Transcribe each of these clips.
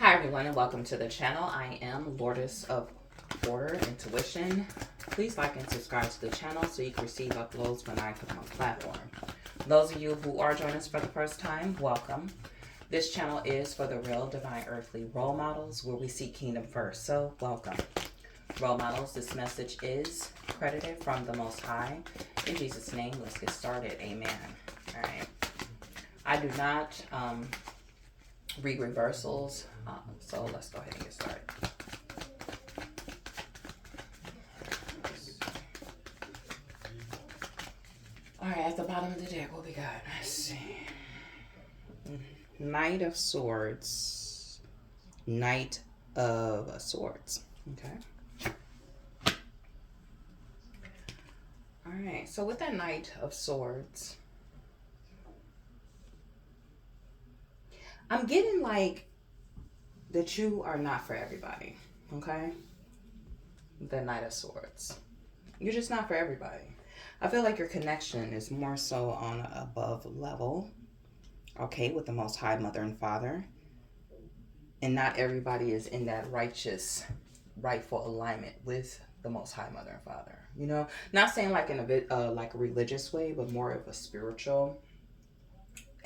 Hi everyone and welcome to the channel. I am Lourdes of Order Intuition. Please like and subscribe to the channel so you can receive uploads when I come on the platform. Those of you who are joining us for the first time, welcome. This channel is for the real divine earthly role models where we seek kingdom first. So welcome. Role models, this message is credited from the Most High. In Jesus' name, let's get started. Amen. All right. I do not read reversals. So let's go ahead and get started. All right, at the bottom of the deck, what we got? Let's see. Knight of Swords. Knight of Swords. Okay. All right, so with that Knight of Swords, I'm getting like that you are not for everybody, okay? The Knight of Swords. You're just not for everybody. I feel like your connection is more so on an above level, okay, with the Most High Mother and Father. And not everybody is in that righteous, rightful alignment with the Most High Mother and Father. You know, not saying like in a bit like a religious way, but more of a spiritual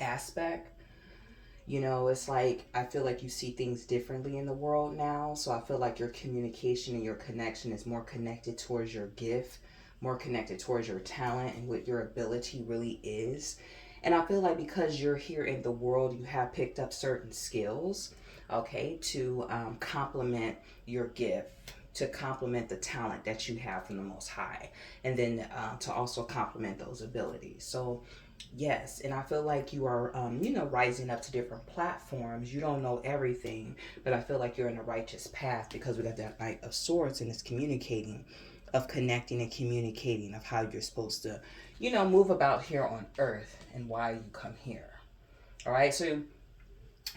aspect. You know, it's like, I feel like you see things differently in the world now. So I feel like your communication and your connection is more connected towards your gift, more connected towards your talent and what your ability really is. And I feel like because you're here in the world, you have picked up certain skills, okay, to complement your gift, to complement the talent that you have from the Most High, and then to also complement those abilities. So yes, and I feel like you are, rising up to different platforms. You don't know everything, but I feel like you're in a righteous path because we got that Knight of Swords and it's communicating, of connecting and communicating of how you're supposed to, move about here on earth and why you come here. All right, so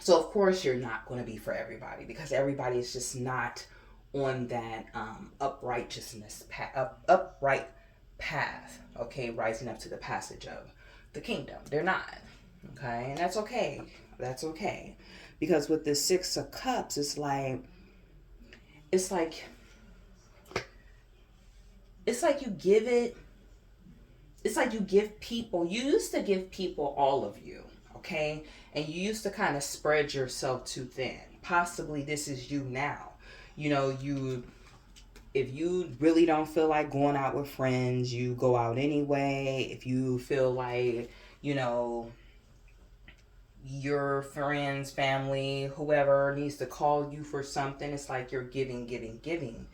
of course you're not going to be for everybody because everybody is just not on that upright path, okay, rising up to the passage of the kingdom. They're not, okay, and that's okay. That's okay, because with the Six of Cups, it's like you give it. It's like you give people. You used to give people all of you, okay, and you used to kind of spread yourself too thin. Possibly this is you now. If you really don't feel like going out with friends, you go out anyway. If you feel like, your friends, family, whoever needs to call you for something, it's like you're giving, giving, giving.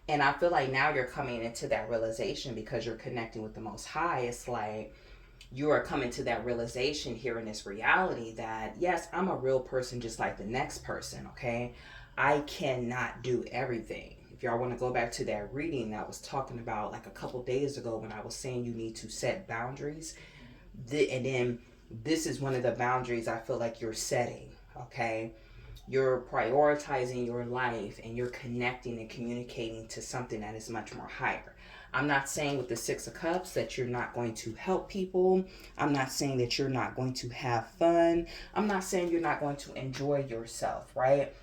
And I feel like now you're coming into that realization because you're connecting with the Most High. It's like you are coming to that realization here in this reality that, yes, I'm a real person just like the next person, okay? I cannot do everything. If y'all want to go back to that reading that I was talking about like a couple days ago when I was saying you need to set boundaries, and then this is one of the boundaries I feel like you're setting, okay? You're prioritizing your life and you're connecting and communicating to something that is much more higher. I'm not saying with the Six of Cups that you're not going to help people. I'm not saying that you're not going to have fun. I'm not saying you're not going to enjoy yourself, right?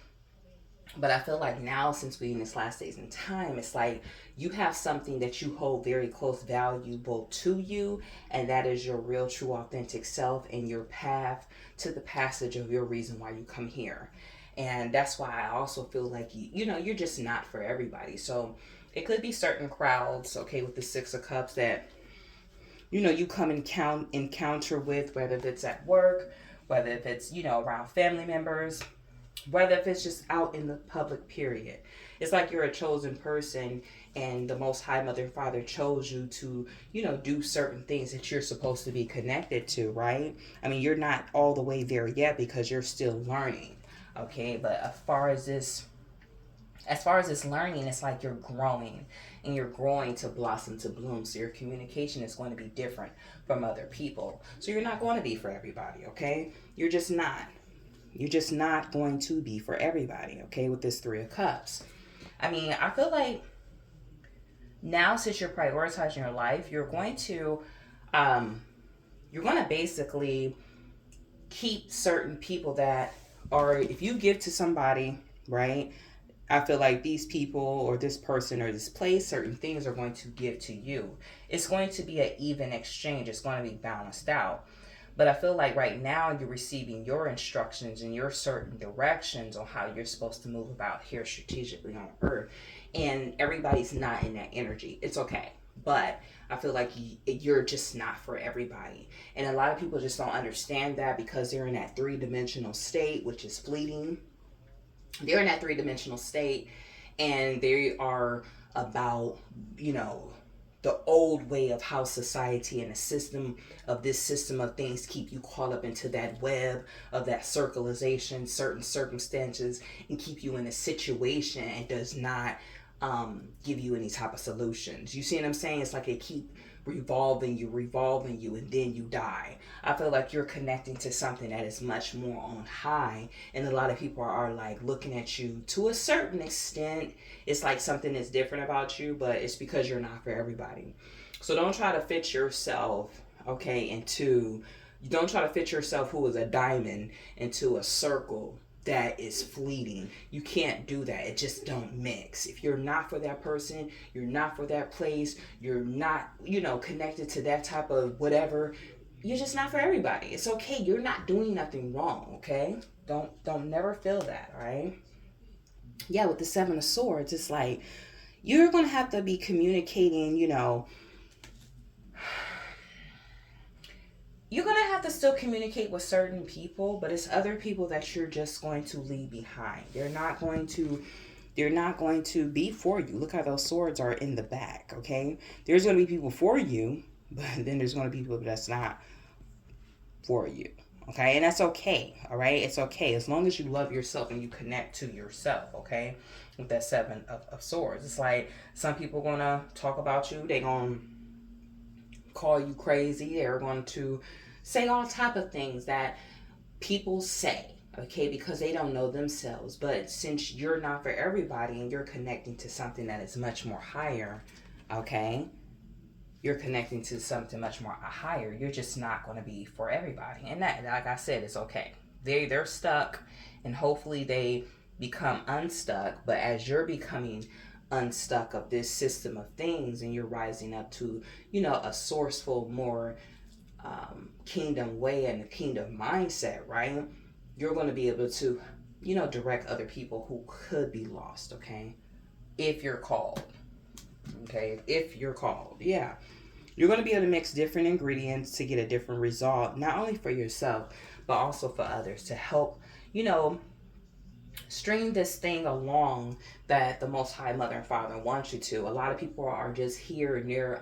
But I feel like now, since we're in this last days in time, it's like you have something that you hold very close, valuable to you, and that is your real, true, authentic self and your path to the passage of your reason why you come here. And that's why I also feel like, you're just not for everybody. So it could be certain crowds, okay, with the Six of Cups that, you come and encounter with, whether if it's at work, whether if it's, around family members, whether if it's just out in the public, period. It's like you're a chosen person and the Most High Mother and Father chose you to, do certain things that you're supposed to be connected to, right? I mean, you're not all the way there yet because you're still learning, okay? But as far as this learning, it's like you're growing and you're growing to blossom, to bloom. So your communication is going to be different from other people. So you're not going to be for everybody, okay? You're just not. You're just not going to be for everybody, okay, with this Three of Cups. I mean, I feel like now, since you're prioritizing your life, you're going to basically keep certain people that are, if you give to somebody, right? I feel like these people or this person or this place, certain things are going to give to you. It's going to be an even exchange. It's going to be balanced out. But I feel like right now you're receiving your instructions and your certain directions on how you're supposed to move about here strategically on earth. And everybody's not in that energy. It's okay. But I feel like you're just not for everybody. And a lot of people just don't understand that because they're in that three-dimensional state, which is fleeting. They're in that three-dimensional state and they are about, you know, the old way of how society and the system of this system of things keep you caught up into that web of that circleization, certain circumstances, and keep you in a situation and does not give you any type of solutions. You see what I'm saying? It's like it keep revolving you, and then you die. I feel like you're connecting to something that is much more on high, and a lot of people are like looking at you to a certain extent. It's like something is different about you, but it's because you're not for everybody. So don't try to fit yourself, okay, into, don't try to fit yourself who is a diamond into a circle that is fleeting. You can't do that. It just don't mix. If you're not for that person, you're not for that place, you're not, you know, connected to that type of whatever, you're just not for everybody. It's okay. You're not doing nothing wrong, okay? Don't never feel that, all right? Yeah, with the Seven of Swords, it's like you're going to have to be communicating, you know, you're going to have to still communicate with certain people, but it's other people that you're just going to leave behind. They're not going to be for you. Look how those swords are in the back, okay? There's going to be people for you, but then there's going to be people that's not for you, okay? And that's okay, all right? It's okay as long as you love yourself and you connect to yourself, okay? With that Seven of Swords. It's like some people going to talk about you. They're going to call you crazy. They're going to say all type of things that people say, okay, because they don't know themselves. But since you're not for everybody and you're connecting to something that is much more higher, okay, you're connecting to something much more higher, you're just not going to be for everybody. And that, like I said, it's okay. They're stuck, and hopefully they become unstuck. But as you're becoming unstuck of this system of things and you're rising up to, you know, a sourceful, more kingdom way and a kingdom mindset, right? You're going to be able to, you know, direct other people who could be lost, okay? If you're called, okay? If you're called, yeah. You're going to be able to mix different ingredients to get a different result, not only for yourself, but also for others, to help, you know, string this thing along that the Most High Mother and Father wants you to. A lot of people are just here and they're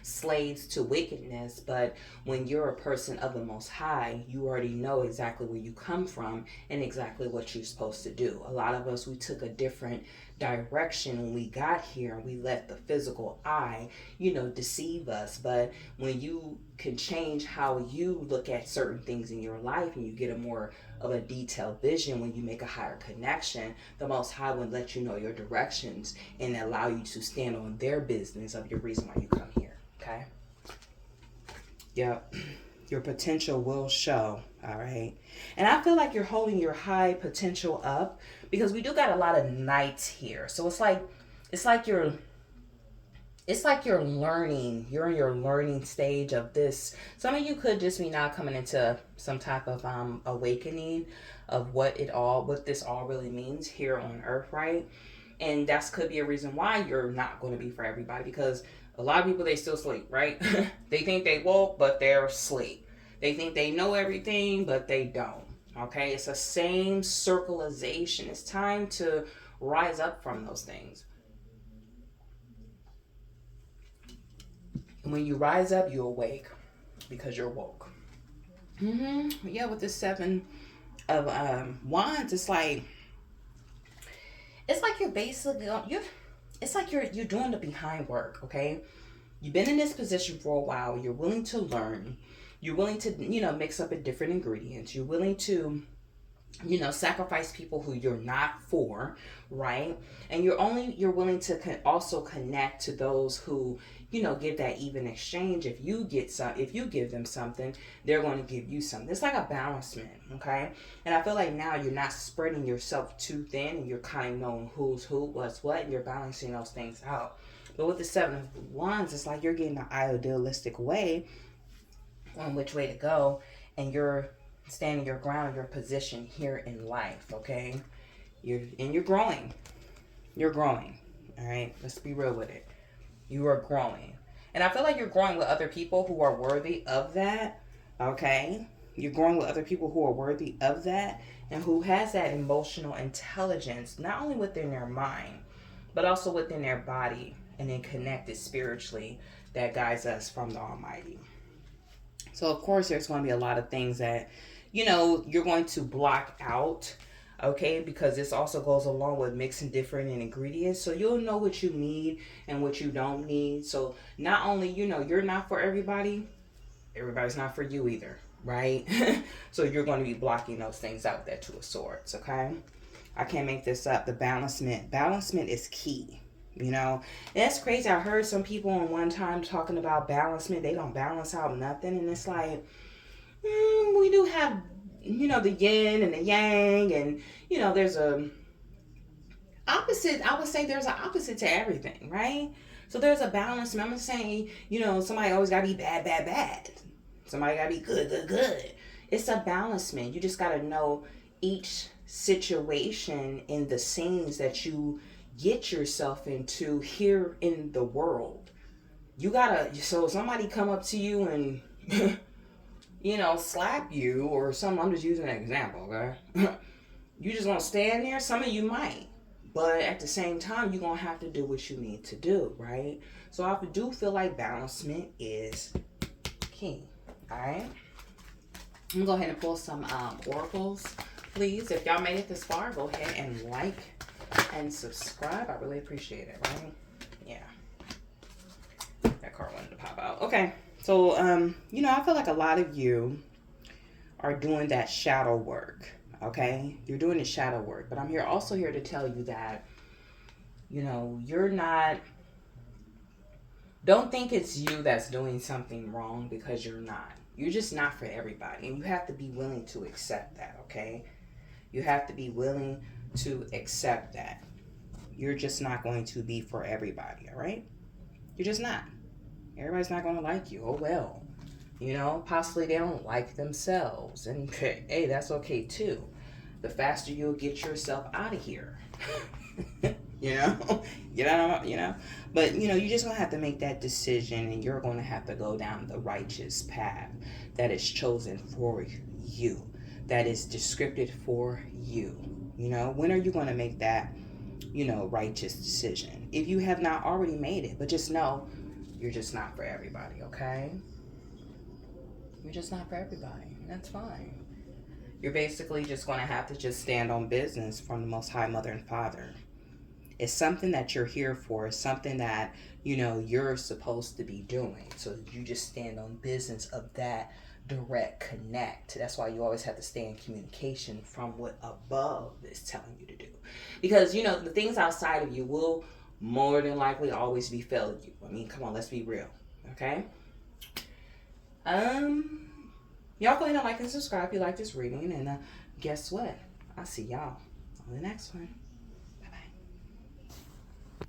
slaves to wickedness, but when you're a person of the Most High, you already know exactly where you come from and exactly what you're supposed to do. A lot of us, we took a different direction when we got here and we let the physical eye, you know, deceive us. But when you can change how you look at certain things in your life and you get a more of a detailed vision, when you make a higher connection, the Most High will let you know your directions and allow you to stand on their business of your reason why you come here, okay? Yeah, your potential will show, all right? And I feel like you're holding your high potential up because we do got a lot of knights here. So it's like you're learning. You're in your learning stage of this. Some of you could just be now coming into some type of awakening of what this all really means here on earth, right? And that could be a reason why you're not going to be for everybody, because a lot of people, they still sleep, right? They think they woke, but they're asleep. They think they know everything, but they don't. Okay? It's the same circleization. It's time to rise up from those things. When you rise up, you awake because you're woke. Yeah, with the Seven of Wands, it's like you're basically it's like you're doing the behind work, okay? You've been in this position for a while. You're willing to learn. You're willing to, you know, mix up a different ingredients. You're willing to sacrifice people who you're not for, right? And you're willing to also connect to those who, give that even exchange. If you give them something, they're going to give you something. It's like a balancement, okay? And I feel like now you're not spreading yourself too thin, and you're kind of knowing who's who, what's what, and you're balancing those things out. But with the Seven of Wands, it's like you're getting the idealistic way on which way to go, and you're standing your ground, your position here in life, okay? You're growing. You're growing. All right? Let's be real with it. You are growing. And I feel like you're growing with other people who are worthy of that, okay? You're growing with other people who are worthy of that and who has that emotional intelligence, not only within their mind, but also within their body and then connected spiritually, that guides us from the Almighty. So, of course, there's going to be a lot of things that, you're going to block out, okay? Because this also goes along with mixing different ingredients. So you'll know what you need and what you don't need. So not only, you're not for everybody, everybody's not for you either, right? So you're going to be blocking those things out, that Two of Swords, okay? I can't make this up. The balancement. Balancement is key. And that's crazy. I heard some people on one time talking about balancement. They don't balance out nothing. And it's like, we do have, the yin and the yang. And, there's a opposite. I would say there's an opposite to everything, right? So there's a balance. I'm not saying, somebody always got to be bad, bad, bad. Somebody got to be good, good, good. It's a balancement. You just got to know each situation in the scenes that you get yourself into here in the world. You gotta, so somebody come up to you and slap you or something. I'm just using an example, okay? You just gonna stand there? Some of you might, but at the same time, you're gonna have to do what you need to do, right? So I do feel like balancement is key. All right, I'm gonna go ahead and pull some oracles, please. If y'all made it this far, go ahead and like and subscribe. I really appreciate it, right? Yeah. That card wanted to pop out. Okay. So, I feel like a lot of you are doing that shadow work, okay? You're doing the shadow work. But I'm also here to tell you that, you're not, don't think it's you that's doing something wrong, because you're not. You're just not for everybody. And you have to be willing to accept that, okay? You have to be willing to accept that. You're just not going to be for everybody, all right? You're just not. Everybody's not going to like you. Oh, well. Possibly they don't like themselves. And hey, that's okay too. The faster you'll get yourself out of here. But, you're just going to have to make that decision, and you're going to have to go down the righteous path that is chosen for you, that is descripted for you. When are you going to make that, righteous decision? If you have not already made it, but just know you're just not for everybody, okay? You're just not for everybody. That's fine. You're basically just going to have to just stand on business from the Most High Mother and Father. It's something that you're here for. It's something that, you're supposed to be doing. So you just stand on business of that direct connect. That's why you always have to stay in communication from what above is telling you to do. Because, the things outside of you will more than likely always be failing you. I mean, come on, let's be real. Okay? Y'all go ahead and like and subscribe if you like this reading. And guess what? I'll see y'all on the next one.